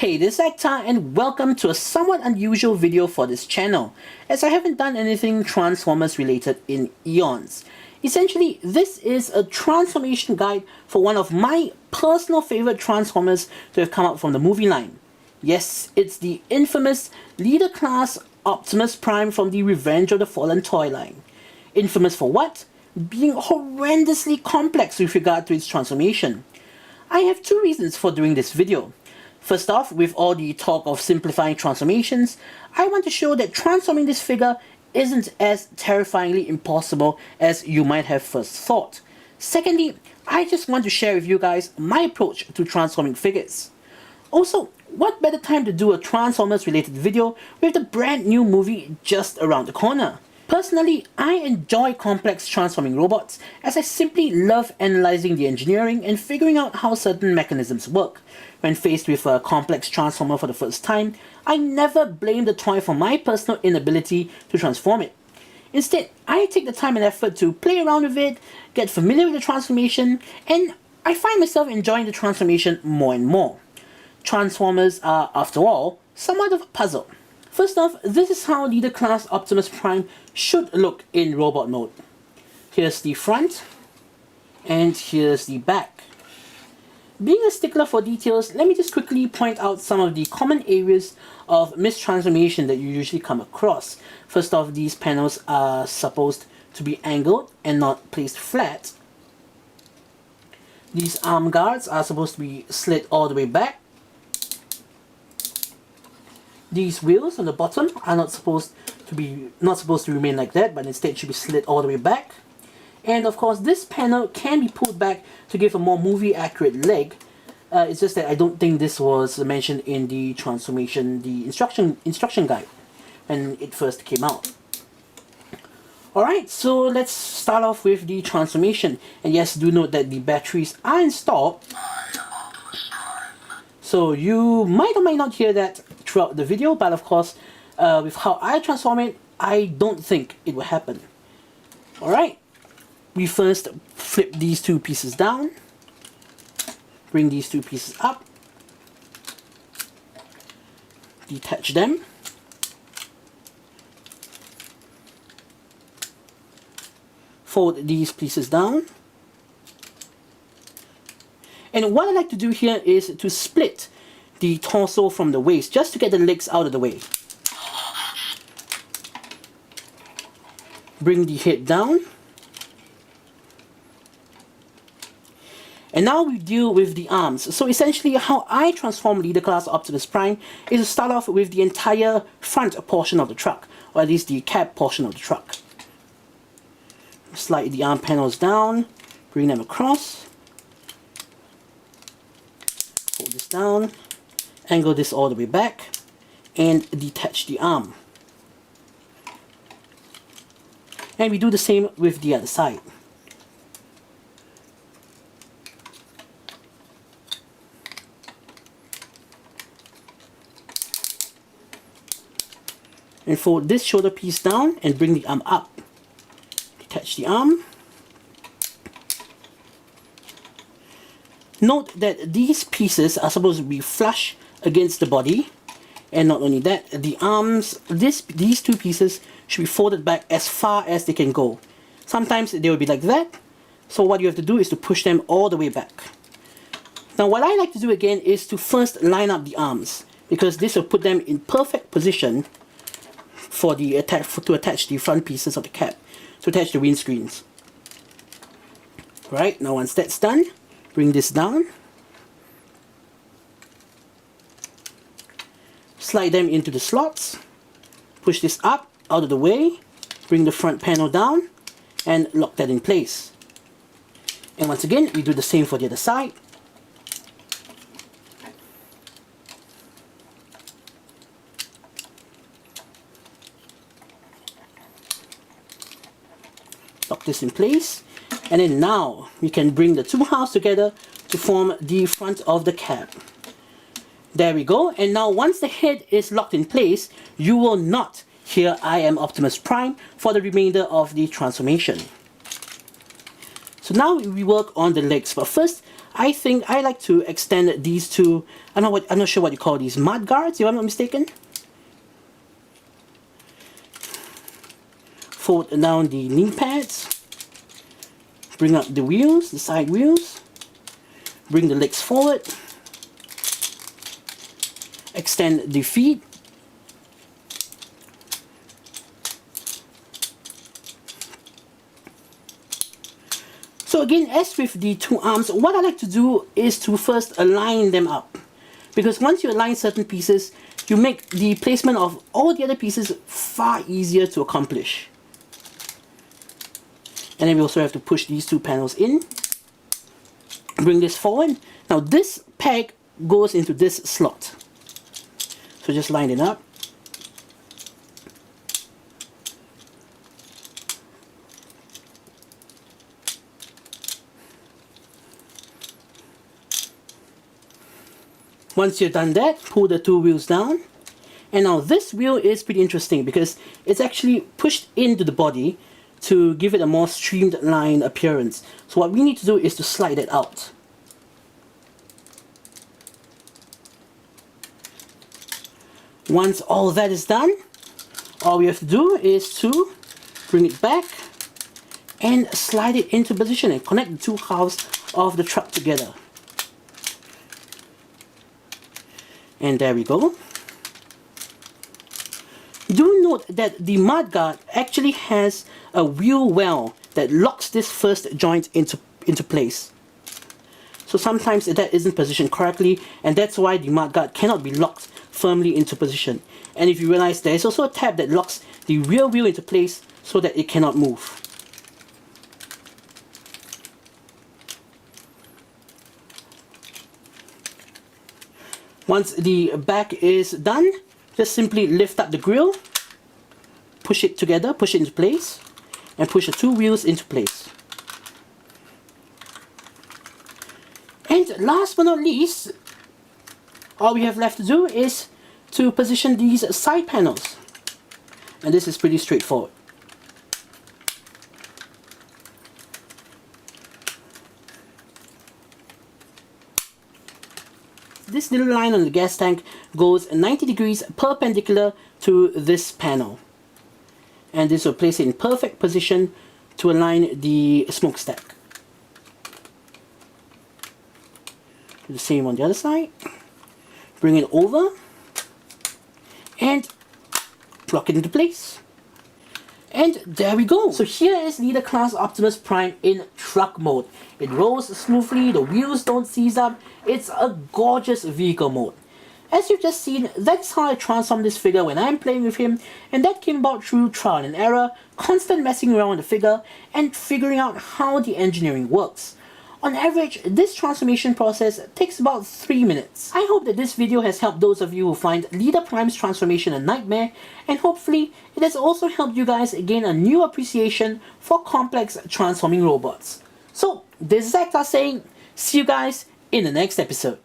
Hey, this is ATR and welcome to a somewhat unusual video for this channel, as I haven't done anything Transformers related in eons. Essentially, this is a transformation guide for one of my personal favorite Transformers to have come out from the movie line. Yes, it's the infamous leader class Optimus Prime from the Revenge of the Fallen toy line. Infamous for what? Being horrendously complex with regard to its transformation. I have two reasons for doing this video. First off, with all the talk of simplifying transformations, I want to show that transforming this figure isn't as terrifyingly impossible as you might have first thought. Secondly, I just want to share with you guys my approach to transforming figures. Also, what better time to do a Transformers related video with the brand new movie just around the corner? Personally, I enjoy complex transforming robots as I simply love analyzing the engineering and figuring out how certain mechanisms work. When faced with a complex transformer for the first time, I never blame the toy for my personal inability to transform it. Instead, I take the time and effort to play around with it, get familiar with the transformation, and I find myself enjoying the transformation more and more. Transformers are, after all, somewhat of a puzzle. First off, this is how Leader Class Optimus Prime should look in robot mode. Here's the front, and here's the back. Being a stickler for details, let me just quickly point out some of the common areas of mistransformation that you usually come across. First off, these panels are supposed to be angled and not placed flat. These arm guards are supposed to be slid all the way back. These wheels on the bottom are not supposed to remain like that, but instead should be slid all the way back. And of course, this panel can be pulled back to give a more movie accurate leg. It's just that I don't think this was mentioned in the transformation, the instruction guide when it first came out. Alright, so let's start off with the transformation. And yes, do note that the batteries are installed, so you might or might not hear that throughout the video, but of course, with how I transform it, I don't think it will happen. Alright, we first flip these two pieces down, bring these two pieces up, detach them, fold these pieces down. And what I like to do here is to split the torso from the waist, just to get the legs out of the way. Bring the head down. And now we deal with the arms. So essentially how I transform Leader Class Optimus Prime is to start off with the entire front portion of the truck, or at least the cab portion of the truck. Slide the arm panels down, bring them across. Hold this down, angle this all the way back, and detach the arm. And we do the same with the other side. And fold this shoulder piece down and bring the arm up. Detach the arm. Note that these pieces are supposed to be flush against the body, and not only that, the arms, these two pieces should be folded back as far as they can go. Sometimes they will be like that, so what you have to do is to push them all the way back. Now what I like to do again is to first line up the arms, because this will put them in perfect position for to attach the front pieces of the cab, to attach the windscreens. Right, now once that's done, bring this down, slide them into the slots, push this up, out of the way, bring the front panel down, and lock that in place. And once again, we do the same for the other side. Lock this in place. And then now we can bring the two halves together to form the front of the cab. There we go. And now once the head is locked in place, you will not hear "I am Optimus Prime" for the remainder of the transformation. So now we work on the legs, but first I think I like to extend these two, I'm not sure what you call these, mud guards, if I'm not mistaken. Fold down the knee pads. Bring up the wheels, the side wheels. Bring the legs forward. Extend the feet. So again, as with the two arms, what I like to do is to first align them up. Because once you align certain pieces, you make the placement of all the other pieces far easier to accomplish. And then we also have to push these two panels in. Bring this forward. Now this peg goes into this slot. So just line it up. Once you've done that, pull the two wheels down. And now this wheel is pretty interesting because it's actually pushed into the body to give it a more streamlined appearance. So what we need to do is to slide it out. Once all that is done, all we have to do is to bring it back and slide it into position and connect the two halves of the truck together. And there we go. Do note that the mudguard actually has a wheel well that locks this first joint into place. So sometimes that isn't positioned correctly, and that's why the mudguard cannot be locked firmly into position. And if you realize, there is also a tab that locks the rear wheel into place so that it cannot move. Once the back is done, just simply lift up the grille, push it together, push it into place, and push the two wheels into place. And last but not least, all we have left to do is to position these side panels. And this is pretty straightforward. This little line on the gas tank goes 90 degrees perpendicular to this panel. And this will place it in perfect position to align the smokestack. Do the same on the other side. Bring it over and lock it into place. And there we go. So here is Leader Class Optimus Prime in truck mode. It rolls smoothly, the wheels don't seize up, it's a gorgeous vehicle mode. As you've just seen, that's how I transform this figure when I'm playing with him, and that came about through trial and error, constant messing around with the figure, and figuring out how the engineering works. On average, this transformation process takes about 3 minutes. I hope that this video has helped those of you who find Leader Prime's transformation a nightmare, and hopefully it has also helped you guys gain a new appreciation for complex transforming robots. So, this is Actar saying, see you guys in the next episode.